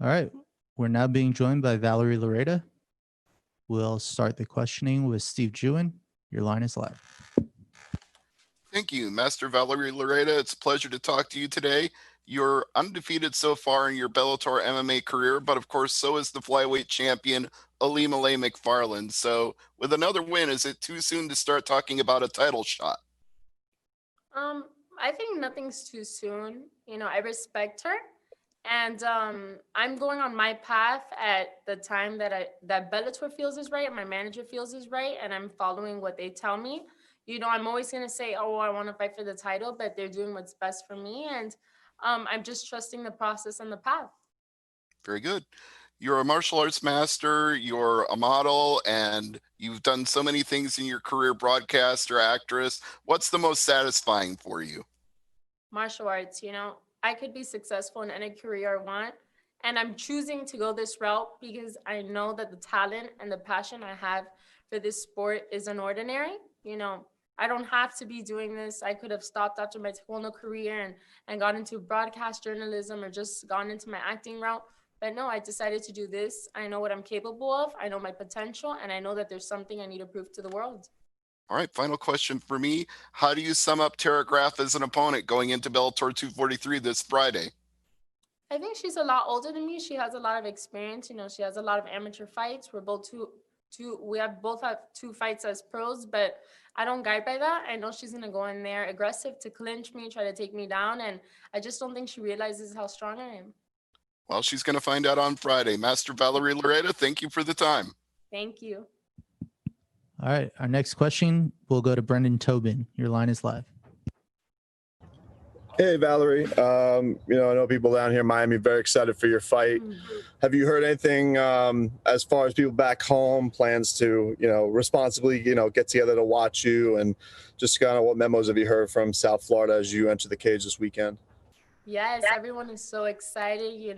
All right. We're now being joined by Valerie Loureda. We'll start the questioning with Steve Jewin. Your line is live. Thank you, Master Valerie Loureda. It's a pleasure to talk to you today. You're undefeated so far in your Bellator MMA career, but of course, so is the flyweight champion, Ali Malay McFarland. So with another win, is it too soon to start talking about a title shot? I think nothing's too soon. I respect her, and I'm going on my path at the time that Bellator feels is right and my manager feels is right, and I'm following what they tell me. I'm always gonna say, "Oh, I want to fight for the title," but they're doing what's best for me, and I'm just trusting the process and the path. Very good. You're a martial arts master, you're a model, and you've done so many things in your career, broadcaster, actress. What's the most satisfying for you? Martial arts, I could be successful in any career I want. And I'm choosing to go this route because I know that the talent and the passion I have for this sport is unordinary. I don't have to be doing this. I could have stopped after my taekwondo career and got into broadcast journalism or just gone into my acting route. But no, I decided to do this. I know what I'm capable of. I know my potential, and I know that there's something I need to prove to the world. All right, final question for me. How do you sum up Tara Graf as an opponent going into Bellator 243 this Friday? I think she's a lot older than me. She has a lot of experience. She has a lot of amateur fights. We're both we have both have 2 fights as pros, but I don't guide by that. I know she's gonna go in there aggressive to clinch me, try to take me down, and I just don't think she realizes how strong I am. Well, she's going to find out on Friday. Master Valerie Loureda, thank you for the time. Thank you. All right. Our next question will go to Brendan Tobin. Your line is live. Hey, Valerie. I know people down here in Miami very excited for your fight. Have you heard anything as far as people back home, plans to, responsibly, get together to watch you, and just kind of what memos have you heard from South Florida as you enter the cage this weekend? Yes, everyone is so excited.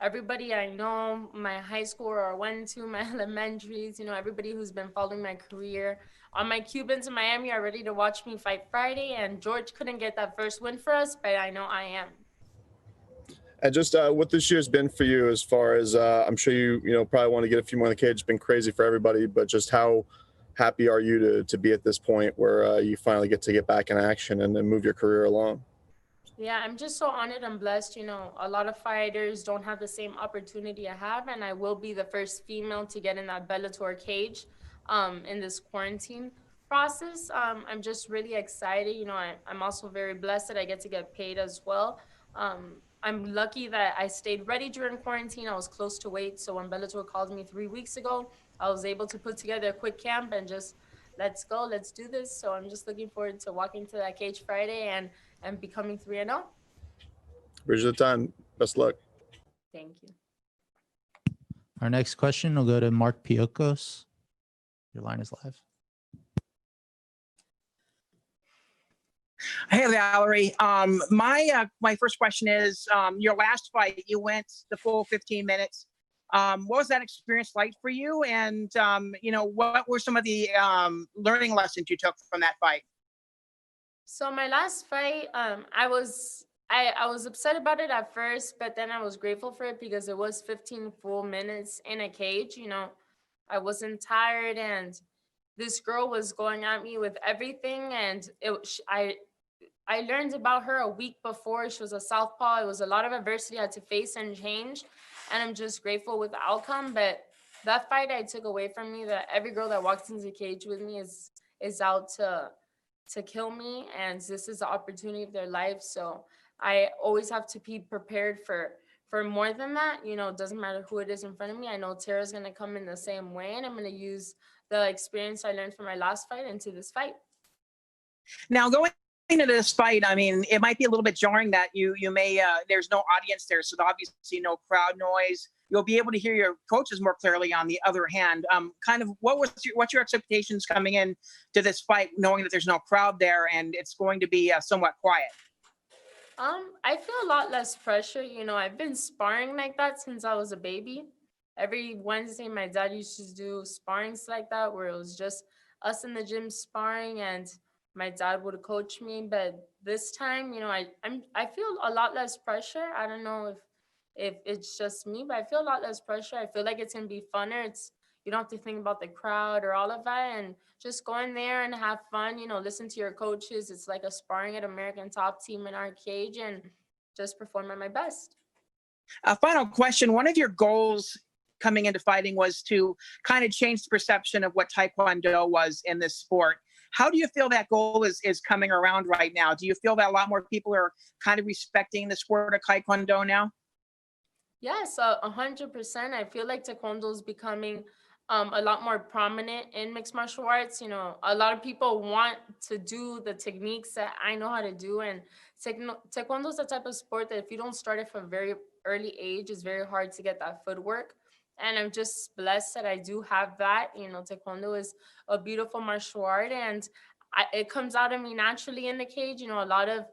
Everybody I know, my high school or went to, my elementaries, everybody who's been following my career. All my Cubans in Miami are ready to watch me fight Friday, and George couldn't get that first win for us, but I know I am. And just what this year's been for you, as far as I'm sure you probably want to get a few more in the cage. It's been crazy for everybody, but just how happy are you to be at this point where you finally get back in action and then move your career along? Yeah, I'm just so honored and blessed. A lot of fighters don't have the same opportunity I have, and I will be the first female to get in that Bellator cage in this quarantine process. I'm just really excited. I'm also very blessed that I get to get paid as well. I'm lucky that I stayed ready during quarantine. I was close to weight, so when Bellator called me 3 weeks ago, I was able to put together a quick camp and just let's go, let's do this. So I'm just looking forward to walking to that cage Friday and becoming 3-0. Bridge the time. Best luck. Thank you. Our next question will go to Mark Piocos. Your line is live. Hey, Valerie. My first question is, your last fight, you went the full 15 minutes. What was that experience like for you? And, what were some of the learning lessons you took from that fight? So my last fight, I was upset about it at first, but then I was grateful for it because it was 15 full minutes in a cage. I wasn't tired, and this girl was going at me with everything, and I learned about her a week before. She was a southpaw. It was a lot of adversity I had to face and change, and I'm just grateful with the outcome. But that fight I took away from me that every girl that walks into the cage with me is out to kill me, and this is the opportunity of their life. So I always have to be prepared for more than that. It doesn't matter who it is in front of me. I know Tara's going to come in the same way, and I'm going to use the experience I learned from my last fight into this fight. Now, going into this fight, I mean, it might be a little bit jarring that you may, there's no audience there, so obviously no crowd noise. You'll be able to hear your coaches more clearly. On the other hand, kind of what's your expectations coming in to this fight, knowing that there's no crowd there and it's going to be somewhat quiet? I feel a lot less pressure. I've been sparring like that since I was a baby. Every Wednesday, my dad used to do sparrings like that, where it was just us in the gym sparring, and my dad would coach me. But this time, I feel a lot less pressure. I don't know if it's just me, but I feel a lot less pressure. I feel like it's gonna be funner. You don't have to think about the crowd or all of that, and just go in there and have fun, listen to your coaches. It's like a sparring at American Top Team in our cage, and just perform at my best. A final question. One of your goals coming into fighting was to kind of change the perception of what Taekwondo was in this sport. How do you feel that goal is coming around right now? Do you feel that a lot more people are kind of respecting the sport of Taekwondo now? Yes, 100%. I feel like Taekwondo is becoming a lot more prominent in mixed martial arts. A lot of people want to do the techniques that I know how to do. And Taekwondo is the type of sport that if you don't start it from a very early age, it's very hard to get that footwork. And I'm just blessed that I do have that. Taekwondo is a beautiful martial art, and it comes out of me naturally in the cage. A lot of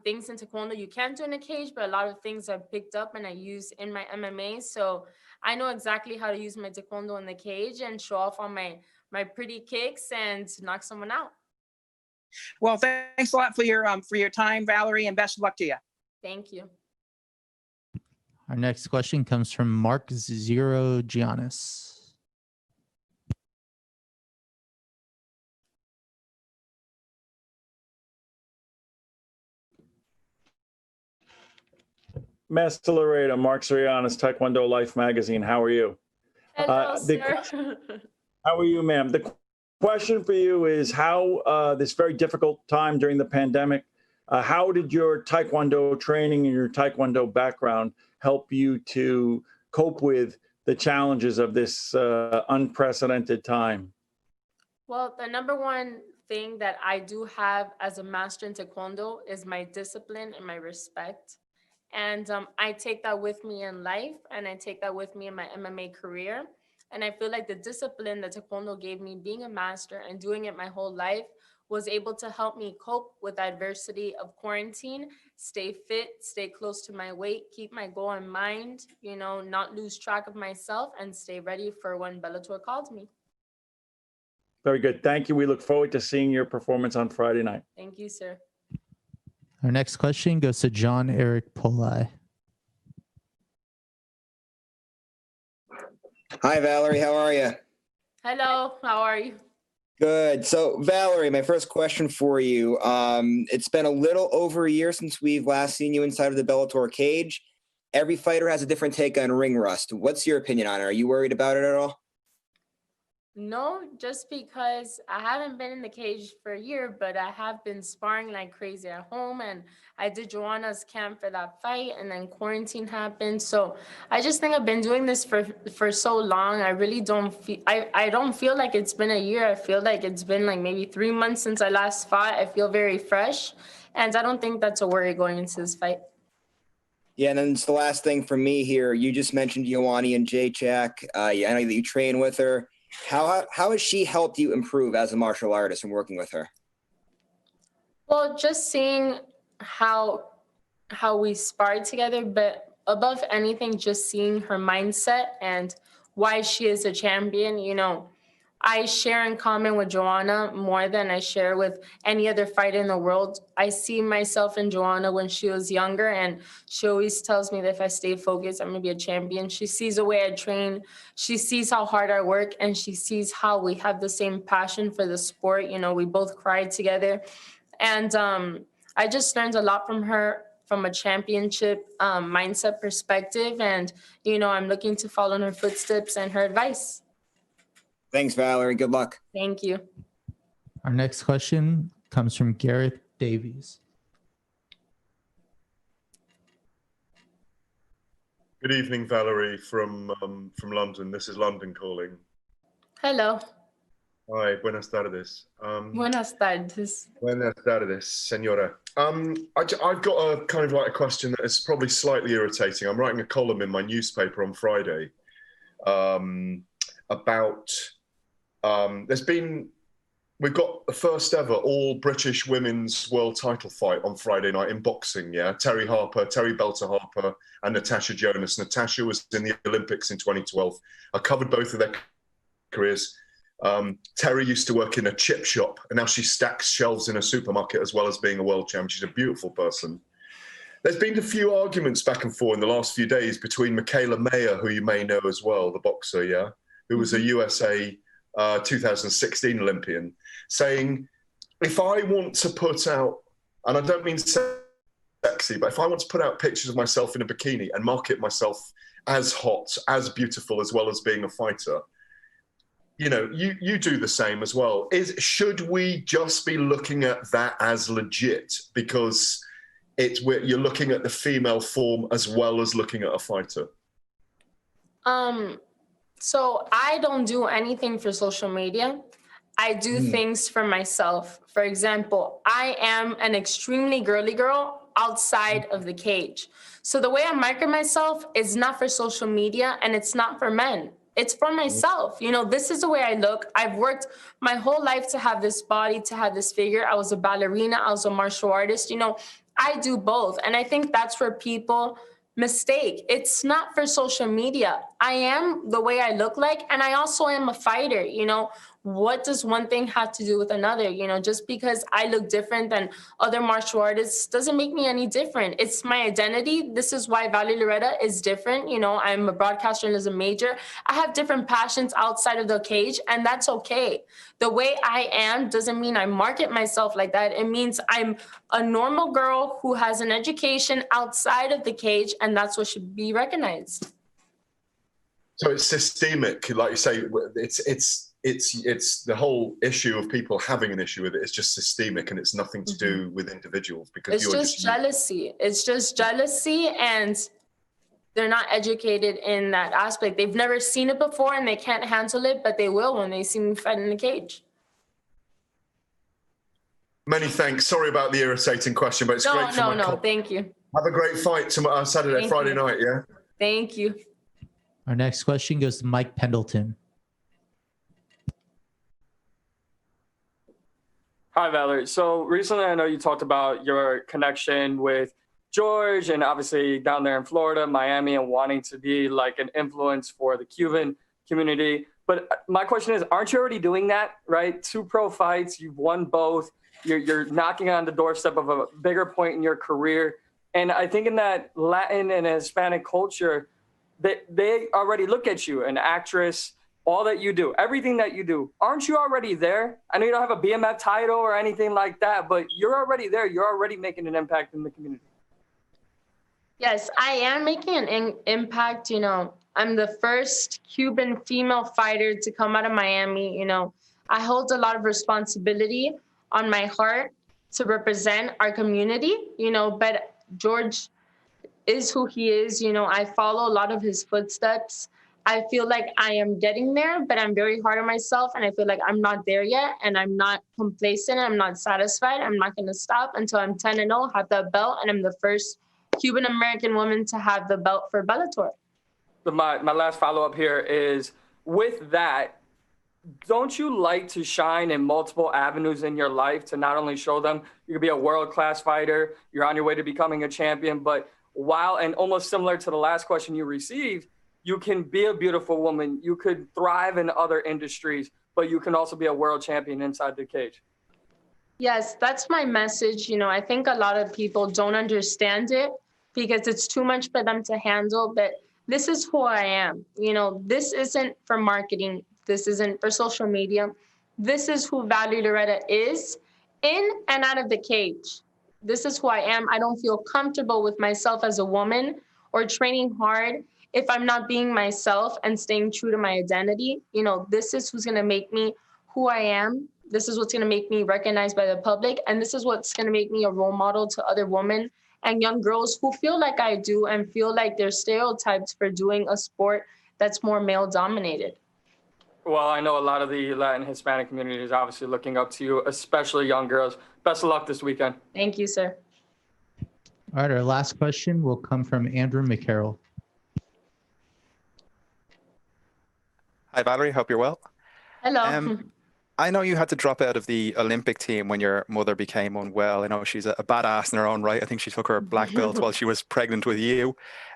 things in Taekwondo you can't do in a cage, but a lot of things I've picked up and I use in my MMA. So I know exactly how to use my Taekwondo in the cage and show off on my pretty kicks and knock someone out. Well, thanks a lot for your time, Valerie, and best of luck to you. Thank you. Our next question comes from Mark Zero Giannis. Master Loureda, Mark Sorianis, Taekwondo Life Magazine. How are you? Hello, sir. How are you, ma'am? The question for you is how this very difficult time during the pandemic, how did your Taekwondo training and your Taekwondo background help you to cope with the challenges of this unprecedented time? Well, the number one thing that I do have as a master in Taekwondo is my discipline and my respect. And I take that with me in life, and I take that with me in my MMA career. And I feel like the discipline that Taekwondo gave me being a master and doing it my whole life was able to help me cope with the adversity of quarantine, stay fit, stay close to my weight, keep my goal in mind, not lose track of myself, and stay ready for when Bellator called me. Very good. Thank you. We look forward to seeing your performance on Friday night. Thank you, sir. Our next question goes to John Eric Polai. Hi, Valerie. How are you? Hello, how are you? Good. So, Valerie, my first question for you. It's been a little over a year since we've last seen you inside of the Bellator cage. Every fighter has a different take on ring rust. What's your opinion on it? Are you worried about it at all? No, just because I haven't been in the cage for a year, but I have been sparring like crazy at home, and I did Joanna's camp for that fight, and then quarantine happened. So I just think I've been doing this for so long. I really don't feel I don't feel like it's been a year. I feel like it's been like maybe 3 months since I last fought. I feel very fresh, and I don't think that's a worry going into this fight. Yeah, and then it's the last thing for me here. You just mentioned Ioane and Jacek. I know that you train with her. How has she helped you improve as a martial artist and working with her? Well, just seeing how we sparred together, but above anything, just seeing her mindset and why she is a champion. I share in common with Joanna more than I share with any other fighter in the world. I see myself in Joanna when she was younger, and she always tells me that if I stay focused, I'm gonna be a champion. She sees the way I train, she sees how hard I work, and she sees how we have the same passion for the sport. We both cried together. And I just learned a lot from her from a championship mindset perspective. And, I'm looking to follow in her footsteps and her advice. Thanks, Valerie. Good luck. Thank you. Our next question comes from Gareth Davies. Good evening, Valerie from London. This is London calling. Hello. Hi, buenas tardes. Buenas tardes. Buenas tardes, señora. I've got a kind of like a question that is probably slightly irritating. I'm writing a column in my newspaper on Friday about we've got the first ever all British women's world title fight on Friday night in boxing. Yeah, Terry Belter Harper, and Natasha Jonas. Natasha was in the Olympics in 2012. I covered both of their careers. Terry used to work in a chip shop, and now she stacks shelves in a supermarket as well as being a world champion. She's a beautiful person. There's been a few arguments back and forth in the last few days between Michaela Mayer, who you may know as well, the boxer, yeah, who was a USA 2016 Olympian, saying, if I want to put out, and I don't mean sexy, but if I want to put out pictures of myself in a bikini and market myself as hot, as beautiful, as well as being a fighter, you know, you do the same as well. Should we just be looking at that as legit because you're looking at the female form as well as looking at a fighter? So I don't do anything for social media. I do things for myself. For example, I am an extremely girly girl outside of the cage. So the way I market myself is not for social media and it's not for men. It's for myself. You know, this is the way I look. I've worked my whole life to have this body, to have this figure. I was a ballerina. I was a martial artist. You know, I do both. And I think that's where people mistake. It's not for social media. I am the way I look like, and I also am a fighter. You know, what does one thing have to do with another? You know, just because I look different than other martial artists doesn't make me any different. It's my identity. This is why Valerie Loureda is different. You know, I'm a broadcaster and as a major. I have different passions outside of the cage, and that's okay. The way I am doesn't mean I market myself like that. It means I'm a normal girl who has an education outside of the cage, and that's what should be recognized. So it's systemic, like you say. It's the whole issue of people having an issue with it is just systemic, and it's nothing to do with individuals because it's just jealousy. It's just jealousy, and they're not educated in that aspect. They've never seen it before, and they can't handle it, but they will when they see me fight in the cage. Many thanks. Sorry about the irritating question, but it's great. No, thank you. Have a great fight tomorrow, Friday night, yeah? Thank you. Our next question goes to Mike Pendleton. Hi, Valerie. So recently, I know you talked about your connection with George and obviously down there in Florida, Miami, and wanting to be like an influence for the Cuban community. But my question is, aren't you already doing that, right? 2 pro fights, you've won both. You're knocking on the doorstep of a bigger point in your career. And I think in that Latin and Hispanic culture, they already look at you, an actress, all that you do, everything that you do. Aren't you already there? I know you don't have a BMF title or anything like that, but you're already there. You're already making an impact in the community. Yes, I am making an impact. You know, I'm the first Cuban female fighter to come out of Miami. You know, I hold a lot of responsibility on my heart to represent our community, you know, but George is who he is. You know, I follow a lot of his footsteps. I feel like I am getting there, but I'm very hard on myself, and I feel like I'm not there yet, and I'm not complacent. I'm not satisfied. I'm not going to stop until I'm 10-0, have that belt, and I'm the first Cuban American woman to have the belt for Bellator. My last follow-up here is, with that, don't you like to shine in multiple avenues in your life to not only show them you could be a world-class fighter, you're on your way to becoming a champion, but while, and almost similar to the last question you received, you can be a beautiful woman, you could thrive in other industries, but you can also be a world champion inside the cage. Yes, that's my message. You know, I think a lot of people don't understand it because it's too much for them to handle, but this is who I am. You know, this isn't for marketing. This isn't for social media. This is who Valerie Loureda is in and out of the cage. This is who I am. I don't feel comfortable with myself as a woman or training hard if I'm not being myself and staying true to my identity. You know, this is who's going to make me who I am. This is what's going to make me recognized by the public. And this is what's going to make me a role model to other women and young girls who feel like I do and feel like they're stereotyped for doing a sport that's more male dominated. Well, I know a lot of the Latin Hispanic community is obviously looking up to you, especially young girls. Best of luck this weekend. Thank you, sir. All right, our last question will come from Andrew McCarroll. Hi, Valerie. Hope you're well. Hello. I know you had to drop out of the Olympic team when your mother became unwell. I know she's a badass in her own right. I think she took her black belt while she was pregnant with you.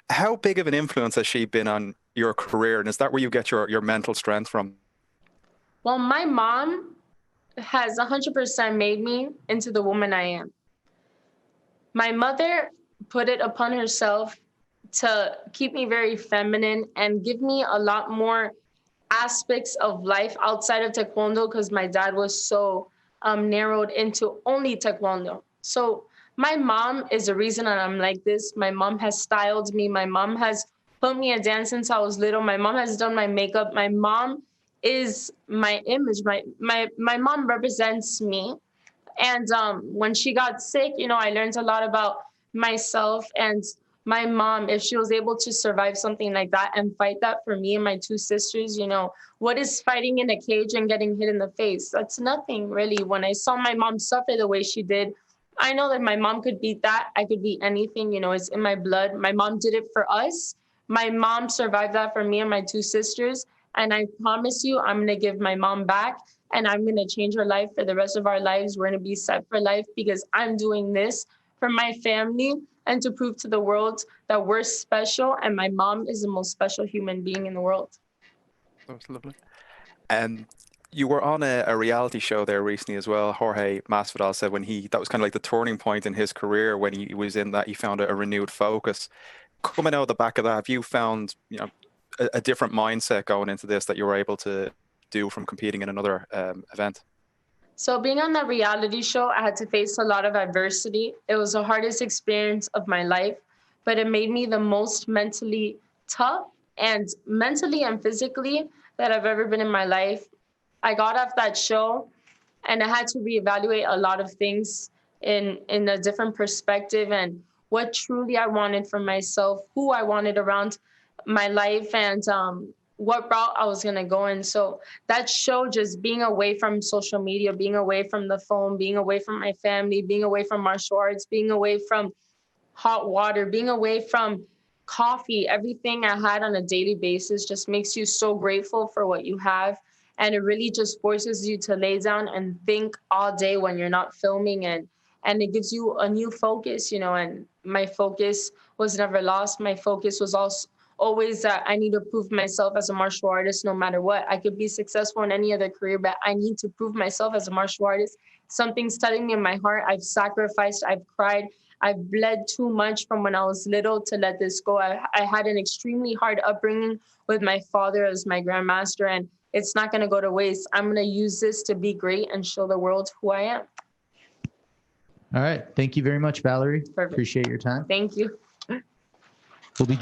How big of an influence has she been on your career? And is that where you get your mental strength from? Well, my mom has 100% made me into the woman I am. My mother put it upon herself to keep me very feminine and give me a lot more aspects of life outside of taekwondo, because my dad was so narrowed into only taekwondo. So my mom is the reason that I'm like this. My mom has styled me. My mom has put me a dance since I was little. My mom has done my makeup. My mom is my image. My mom represents me. And when she got sick, I learned a lot about myself and my mom. If she was able to survive something like that and fight that for me and my two sisters, what is fighting in a cage and getting hit in the face? That's nothing really. When I saw my mom suffer the way she did, I know that my mom could beat that. I could beat anything, it's in my blood. My mom did it for us. My mom survived that for me and my two sisters. And I promise you, I'm going to give my mom back and I'm going to change her life for the rest of our lives. We're going to be set for life because I'm doing this for my family and to prove to the world that we're special and my mom is the most special human being in the world. That's lovely. And you were on a reality show there recently as well. Jorge Masvidal said that was kind of like the turning point in his career when he was in that he found a renewed focus. Coming out the back of that, have you found a different mindset going into this that you were able to do from competing in another event? So being on that reality show, I had to face a lot of adversity. It was the hardest experience of my life, but it made me the most mentally tough and mentally and physically that I've ever been in my life. I got off that show and I had to reevaluate a lot of things in a different perspective and what truly I wanted for myself, who I wanted around my life, and what route I was going to go in. So that show, just being away from social media, being away from the phone, being away from my family, being away from martial arts, being away from hot water, being away from coffee, everything I had on a daily basis just makes you so grateful for what you have. And it really just forces you to lay down and think all day when you're not filming, and it gives you a new focus, and my focus was never lost. My focus was also always that I need to prove myself as a martial artist no matter what. I could be successful in any other career, but I need to prove myself as a martial artist. Something's telling me in my heart. I've sacrificed, I've cried, I've bled too much from when I was little to let this go. I had an extremely hard upbringing with my father as my grandmaster, and it's not going to go to waste. I'm going to use this to be great and show the world who I am. All right. Thank you very much, Valerie. Perfect. Appreciate your time. Thank you.